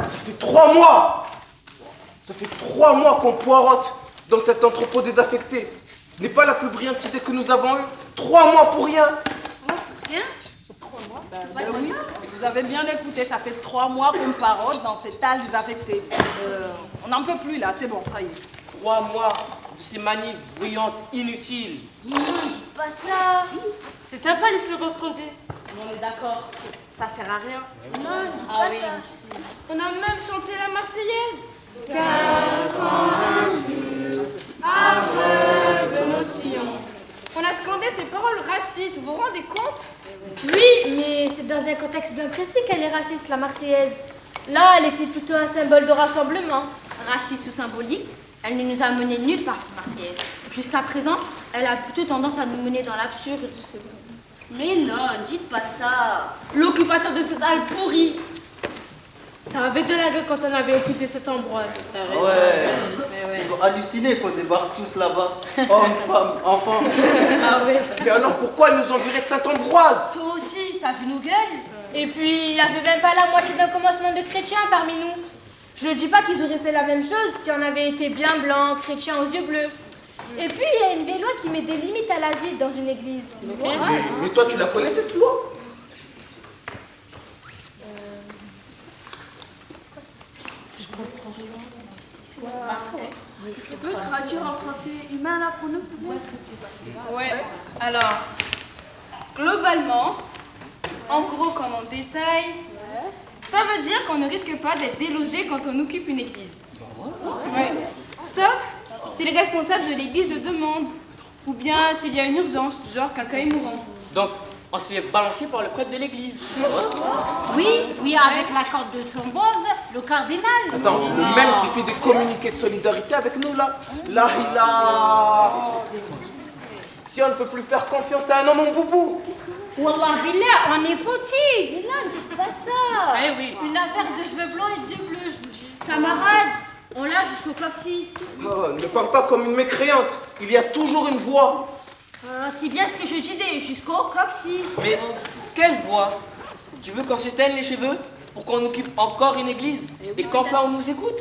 Ça fait 3 mois. Ça fait 3 mois qu'on poirote dans cet entrepôt désaffecté. Ce n'est pas la plus brillante idée que nous avons eue. 3 mois pour rien. Rien? C'est 3 mois? Oui. Vous avez bien écouté, ça fait 3 mois qu'on parote dans cette halle désaffectée. On n'en peut plus là, c'est bon, ça y est. 3 mois de ces manifs bruyantes inutiles. Mais non, dites pas ça. Si. C'est sympa les slogans scandés. On est d'accord, ça sert à rien. Non, dites pas ça. Si. On a même chanté la Marseillaise. Aveugle nos sillons. On a scandé ces paroles racistes, vous vous rendez compte? Oui, mais c'est dans un contexte bien précis qu'elle est raciste, la Marseillaise. Là, elle était plutôt un symbole de rassemblement. Raciste ou symbolique, elle ne nous a menés nulle part, Marseillaise. Jusqu'à présent, elle a plutôt tendance à nous mener dans l'absurde. Mais non, dites pas ça. L'occupation de cette halle pourrie. Ça avait de la gueule quand on avait occupé cet endroit. Ouais. Ils ont halluciné qu'on débarque tous là-bas. Hommes, femmes, enfants. Ah ouais. Mais alors pourquoi ils nous ont virés de Saint-Ambroise? Toi aussi, t'as vu nos gueules? Et puis, il n'y avait même pas la moitié d'un commencement de chrétiens parmi nous. Je ne dis pas qu'ils auraient fait la même chose si on avait été bien blancs, chrétiens aux yeux bleus. Et puis, il y a une vieille loi qui met des limites à l'asile dans une église. Mais toi, tu la connais cette loi? Tu peux traduire en français humain la prononce, s'il te plaît? Ouais, alors, globalement, en gros comme en détail, ça veut dire qu'on ne risque pas d'être délogé quand on occupe une église. Ouais. Sauf si les responsables de l'église le demandent, ou bien s'il y a une urgence, genre quelqu'un est mourant. Donc, on se fait balancer par le prêtre de l'église. Oui, avec l'accord de son boss, le cardinal. Attends, le même qui fait des communiqués de solidarité avec nous là. Là, il a... Si on ne peut plus faire confiance à un homme en boubou. Wallah billah, on est fautif. Mais non, dites pas ça. Eh oui. Une affaire de cheveux blancs et de yeux bleus, je vous dis. Camarades, on l'a jusqu'au coccyx. Oh, ne parle pas comme une mécréante. Il y a toujours une voix. C'est bien ce que je disais, jusqu'au coccyx. Mais quelle voix? Tu veux qu'on se teigne les cheveux pour qu'on occupe encore une église et qu'enfin on nous écoute?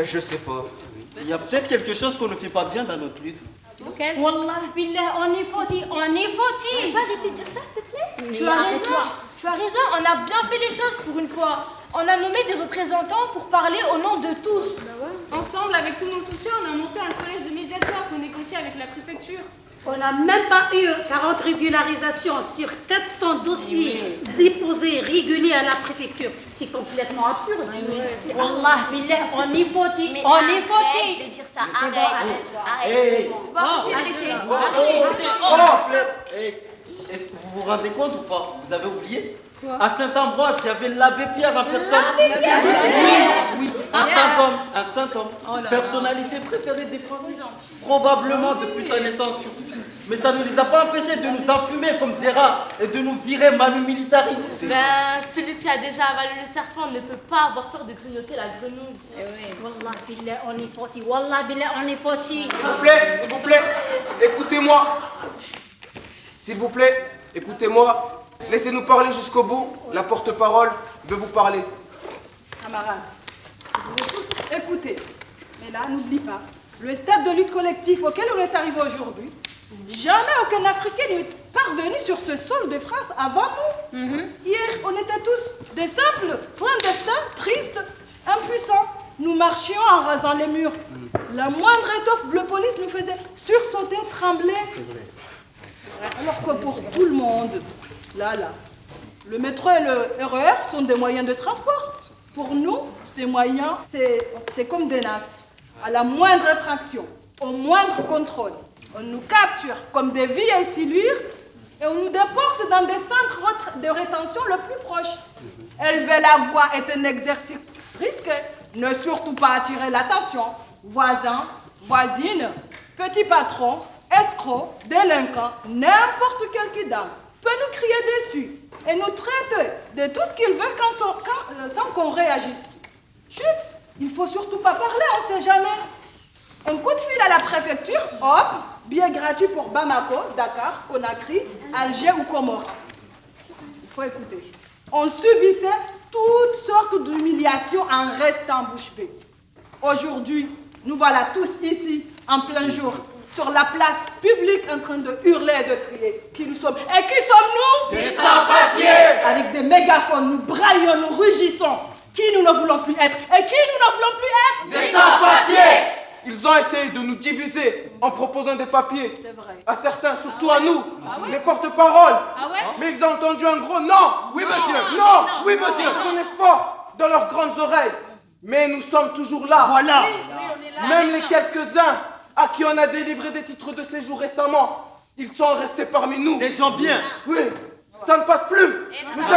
Je sais pas. Il y a peut-être quelque chose qu'on ne fait pas bien dans notre lutte. Lequel? Wallah billah, on est fautif, on est fautif. Ça, arrêtez de dire ça, s'il te plaît. Tu as raison, on a bien fait les choses pour une fois. On a nommé des représentants pour parler au nom de tous. Ensemble, avec tous nos soutiens, on a monté un collège de médiateurs pour négocier avec la préfecture. On n'a même pas eu 40 régularisations sur 400 dossiers déposés réguliers à la préfecture. C'est complètement absurde. Wallah billah, on est fautif, on est fautif. de dire ça, arrête. Hey, Arrêtez. est-ce que vous vous rendez compte ou pas? Vous avez oublié? À Saint-Ambroise, il y avait l'abbé Pierre en personne. Oui, un saint homme. Personnalité préférée des Français. Probablement depuis sa naissance surtout. Mais ça ne les a pas empêchés de nous enfumer comme des rats et de nous virer manu militari. Ben, celui qui a déjà avalé le serpent ne peut pas avoir peur de grignoter la grenouille. Wallah billah, on est fautif. Wallah billah, on est fautif. S'il vous plaît, écoutez-moi. S'il vous plaît, écoutez-moi. Laissez-nous parler jusqu'au bout. La porte-parole veut vous parler. Camarades, je vous ai tous écoutés. Mais là, n'oublie pas, le stade de lutte collectif auquel on est arrivé aujourd'hui, jamais aucun Africain n'est parvenu sur ce sol de France avant nous. Hier, on était tous des simples clandestins, tristes, impuissants. Nous marchions en rasant les murs. La moindre étoffe bleu police nous faisait sursauter, trembler. Alors que pour tout le monde, là, le métro et le RER sont des moyens de transport. Pour nous, ces moyens, c'est comme des nasses. À la moindre infraction, au moindre contrôle, on nous capture comme des vieilles silures et on nous déporte dans des centres de rétention le plus proches. Élever la voix est un exercice risqué. Ne surtout pas attirer l'attention. Voisins, voisines, petits patrons, escrocs, délinquants, n'importe quel kidam peut nous crier dessus et nous traiter de tout ce qu'il veut sans qu'on réagisse. Chut, il faut surtout pas parler, on sait jamais. Un coup de fil à la préfecture, hop, billet gratuit pour Bamako, Dakar, Conakry, Alger ou Comores. Il faut écouter. on subissait toutes sortes d'humiliations en restant bouche bée. Aujourd'hui, nous voilà tous ici, en plein jour, sur la place publique en train de hurler et de crier. Qui nous sommes? Et qui sommes-nous? Des sans-papiers! Avec des mégaphones, nous braillons, nous rugissons. Qui nous ne voulons plus être? Et qui nous ne voulons plus être? Des sans-papiers! Ils ont essayé de nous diviser en proposant des papiers. C'est vrai. À certains, surtout à nous, les porte-paroles. Ah ouais? Mais ils ont entendu un gros non. Oui, monsieur! Non. Oui, monsieur! Ils sonnaient fort dans leurs grandes oreilles. Mais nous sommes toujours là. Voilà! Même les quelques-uns à qui on a délivré des titres de séjour récemment, ils sont restés parmi nous. Des gens bien! Oui, ça ne passe plus. Nous sommes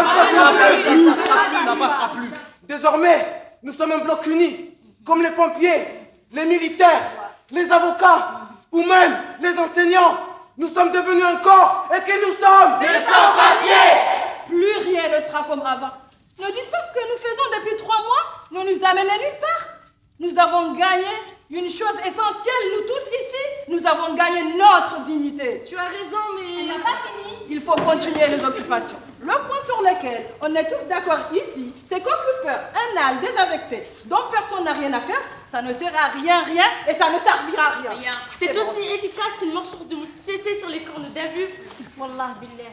Ça passera plus! Désormais, nous sommes un bloc uni, comme les pompiers, les militaires, les avocats, ou même les enseignants. Nous sommes devenus un corps et que nous sommes Des sans-papiers! Plus rien ne sera comme avant. Ne dites pas ce que nous faisons depuis 3 mois. Ne nous amenez nulle part. Nous avons gagné une chose essentielle, nous tous ici. Nous avons gagné notre dignité. Tu as raison, mais... On n'a pas fini. Il faut continuer les occupations. Le point sur lequel on est tous d'accord ici, c'est qu'occupeur, un âle désaffecté, dont personne n'a rien à faire, ça ne sert à rien, et ça ne servira à rien. C'est aussi efficace qu'une morceau de CC sur les cornes d'un buff. Wallah billah.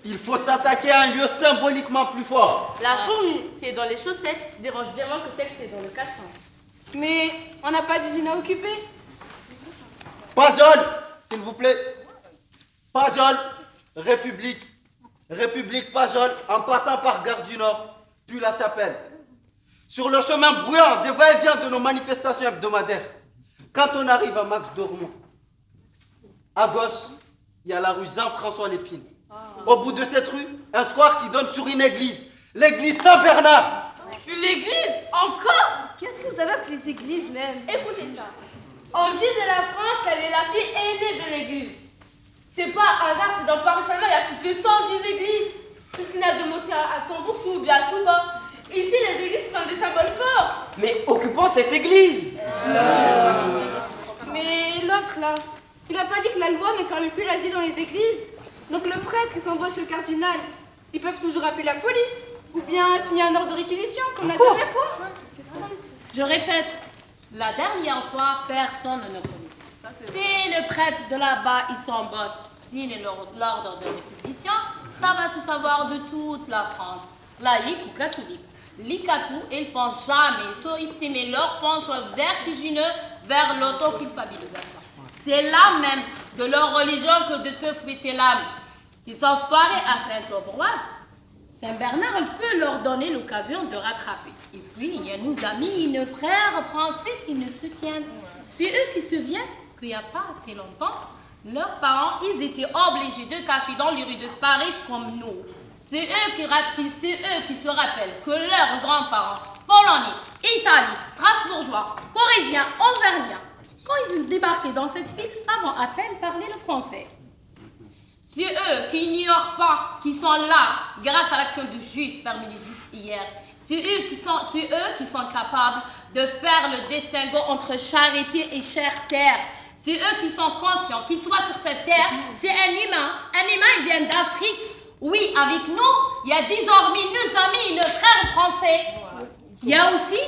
Il faut s'attaquer à un lieu symboliquement plus fort. La fourmi qui est dans les chaussettes dérange bien moins que celle qui est dans le cassin. Mais on n'a pas d'usine à occuper. Pajol, s'il vous plaît. Pajol, République. République Pajol, en passant par Gare du Nord, puis la Chapelle. Sur le chemin bruyant des va-et-vient de nos manifestations hebdomadaires, quand on arrive à Max Dormont, à gauche, il y a la rue Jean-François Lépine. Au bout de cette rue, un square qui donne sur une église, l'église Saint-Bernard. Une église? Encore? Qu'est-ce que vous avez avec les églises même? Écoutez ça. On dit de la France qu'elle est la fille aînée de l'église. C'est pas un hasard si dans Paris seulement il y a plus de 110 églises. Puisqu'il y a de Mossi à Tombouctou ou bien à Touba. Ici, les églises sont des symboles forts. Mais occupons cette église. Mais l'autre là, il n'a pas dit que la loi ne permet plus l'asile dans les églises. Donc le prêtre s'envoie sur le cardinal. Ils peuvent toujours appeler la police. Ou bien signer un ordre de réquisition, comme la dernière fois. Je répète, la dernière fois, personne ne nous connaissait. Si le prêtre de là-bas, il s'en bosse, signe l'ordre de réquisition, ça va se savoir de toute la France, laïque ou catholique. Les cathos, ils font jamais sous-estimer leur penchant vertigineux vers l'autoculpabilisation. C'est là même de leur religion que de se fouetter l'âme. Ils sont foirés à Saint-Ambroise. Saint-Bernard peut leur donner l'occasion de rattraper. Et puis, il y a nos amis, nos frères français qui nous soutiennent. C'est eux qui se souviennent qu'il n'y a pas assez longtemps, leurs parents, ils étaient obligés de cacher dans les rues de Paris comme nous. C'est eux qui se rappellent que leurs grands-parents, polonais, italiens, strasbourgeois, corréziens, auvergnats, quand ils débarquaient dans cette ville, savent à peine parler le français. C'est eux qui n'ignorent pas qu'ils sont là grâce à l'action de Juste parmi les justes hier. C'est eux qui sont capables de faire le distinguo entre charité et chère terre. C'est eux qui sont conscients qu'ils soient sur cette terre, c'est un humain. Un humain, il vient d'Afrique. Oui, avec nous, il y a désormais nos amis, nos frères français. Il y a aussi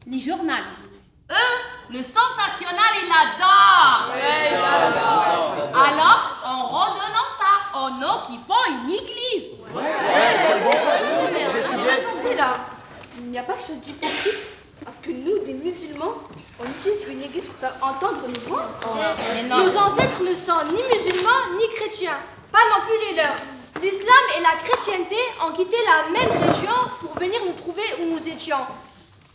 les journalistes. Eux, le sensationnel, ils l'adorent. Alors, en redonnant ça, en occupant une église. Attendez là, il n'y a pas quelque chose d'hypocrite. Parce que nous, des musulmans, on utilise une église pour faire entendre nos voix. Nos ancêtres ne sont ni musulmans ni chrétiens, pas non plus les leurs. L'islam et la chrétienté ont quitté la même région pour venir nous trouver où nous étions.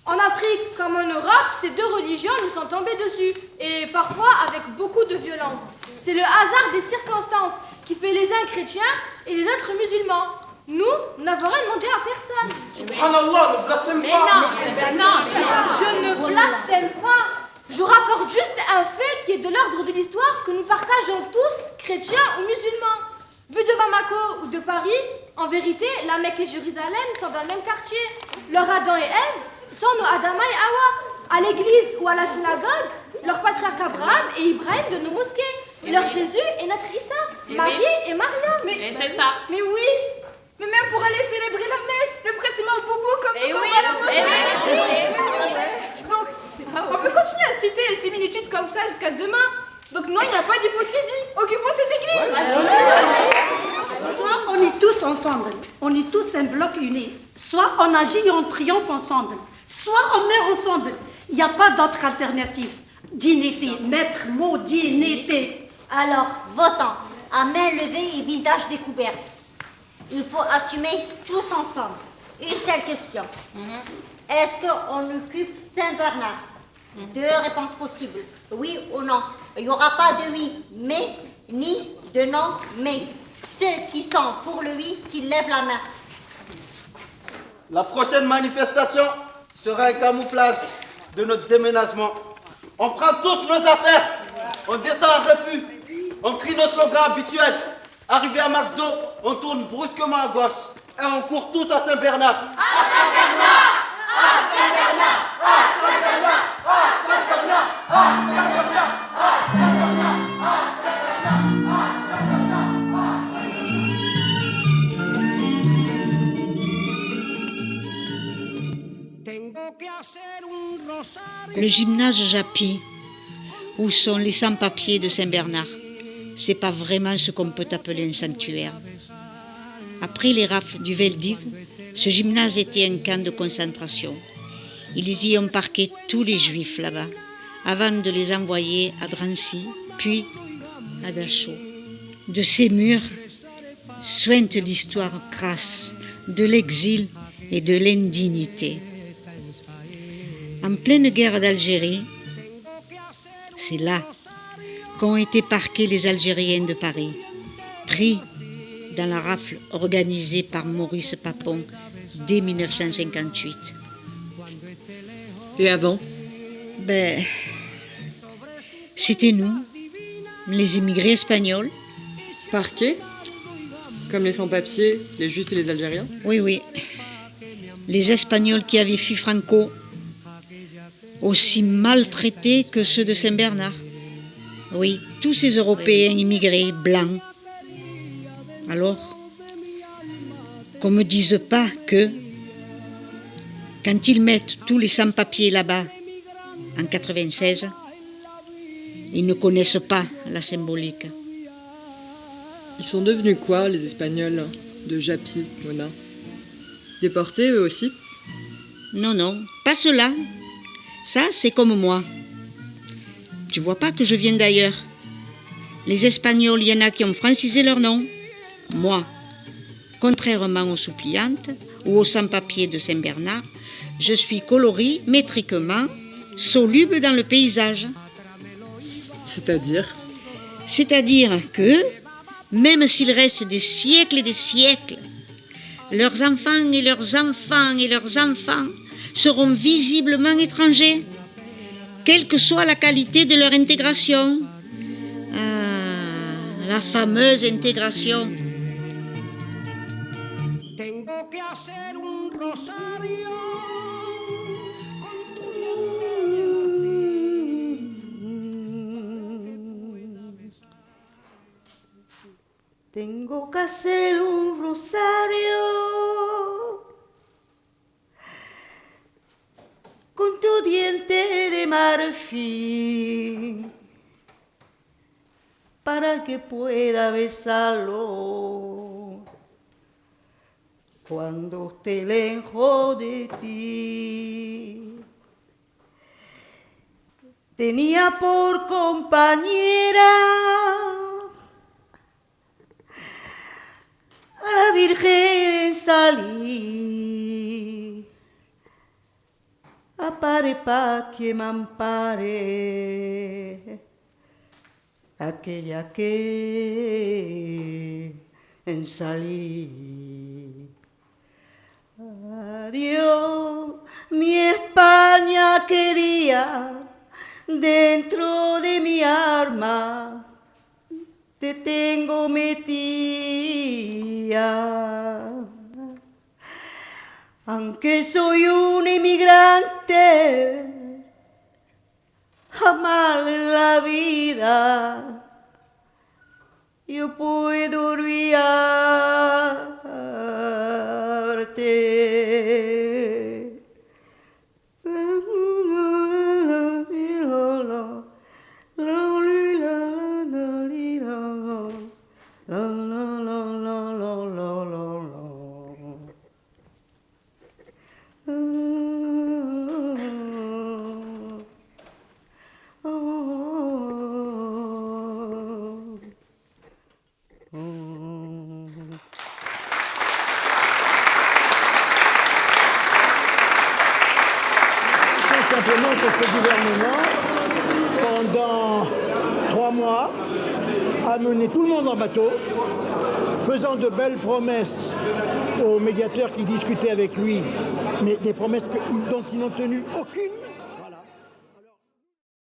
En Afrique comme en Europe, ces deux religions nous sont tombées dessus, et parfois avec beaucoup de violence. C'est le hasard des circonstances qui fait les uns chrétiens et les autres musulmans. Nous n'avons rien demandé à personne. Subhanallah, ne blasphème pas. Je ne blasphème pas. Je rapporte juste un fait qui est de l'ordre de l'histoire que nous partageons tous, chrétiens ou musulmans. Vu de Bamako ou de Paris, en vérité, la Mecque et Jérusalem sont dans le même quartier. Leur Adam et Ève sont nos Adama et Hawa. À l'église ou à la synagogue, leur patriarche Abraham et Ibrahim de nos mosquées. Leur Jésus est notre Issa, Marie et Mariam. Mais c'est ça. Mais oui, mais même pour aller célébrer uni. Soit on agit et on triomphe ensemble, soit on meurt ensemble. Il n'y a pas d'autre alternative. Dignité, maître mot, dignité. Alors, votons, à main levée et visage découvert. Il faut assumer tous ensemble. Une seule question. Est-ce qu'on occupe Saint-Bernard? Deux réponses possibles. Oui ou non. Il n'y aura pas de oui, mais, ni de non, mais. Ceux qui sont pour le oui, qui lèvent la main. La prochaine manifestation sera un camouflage de notre déménagement. On prend tous nos affaires, on descend en réput, on crie nos slogans habituels. Arrivé à Marx d'eau, on tourne brusquement à gauche et on court tous à Saint-Bernard. À Saint-Bernard! À Saint-Bernard! À Saint-Bernard! À Saint-Bernard! À Saint-Bernard! À Saint-Bernard! À Le gymnase Japy, où sont les sans-papiers de Saint-Bernard, c'est pas vraiment ce qu'on peut appeler un sanctuaire. Après les rafles du Veldiv, ce gymnase était un camp de concentration. Ils y ont parqué tous les juifs là-bas, avant de les envoyer à Drancy, puis à Dachau. De ces murs suinte l'histoire crasse de l'exil et de l'indignité. En pleine guerre d'Algérie, c'est là qu'ont été parqués les Algériens de Paris, pris dans la rafle organisée par Maurice Papon dès 1958. Et avant? C'était nous, les immigrés espagnols. Parqués? Comme les sans-papiers, les Juifs et les Algériens? Oui. Les Espagnols qui avaient fui Franco, aussi maltraités que ceux de Saint-Bernard. Oui, tous ces Européens immigrés blancs. Alors, qu'on ne me dise pas que, quand ils mettent tous les sans-papiers là-bas, en 96, ils ne connaissent pas la symbolique. Ils sont devenus quoi, les Espagnols de Japy, Mona? Déportés, eux aussi? Non, pas cela. Ça, c'est comme moi. Tu vois pas que je viens d'ailleurs. Les Espagnols, il y en a qui ont francisé leur nom. Moi, contrairement aux suppliantes ou aux sans-papiers de Saint-Bernard, je suis colorimétriquement soluble dans le paysage. C'est-à-dire? C'est-à-dire que, même s'il reste des siècles et des siècles, leurs enfants et leurs enfants et leurs enfants seront visiblement étrangers, quelle que soit la qualité de leur intégration. Ah, la fameuse intégration. Tengo que hacer un rosario con tu Tengo que hacer un rosario con tu diente de marfil para que pueda besarlo cuando esté lejos de ti. Tenía por compañera a la Virgen salí, apare pa' que me ampare, aquella que salí. Adiós, mi España quería, dentro de mi alma te tengo metida. Aunque soy un inmigrante, jamás en la vida yo puedo olvidarte. simplement que ce gouvernement, pendant 3 mois, a mené tout le monde en bateau, faisant de belles promesses aux médiateurs qui discutaient avec lui, mais des promesses dont ils n'ont tenu aucune.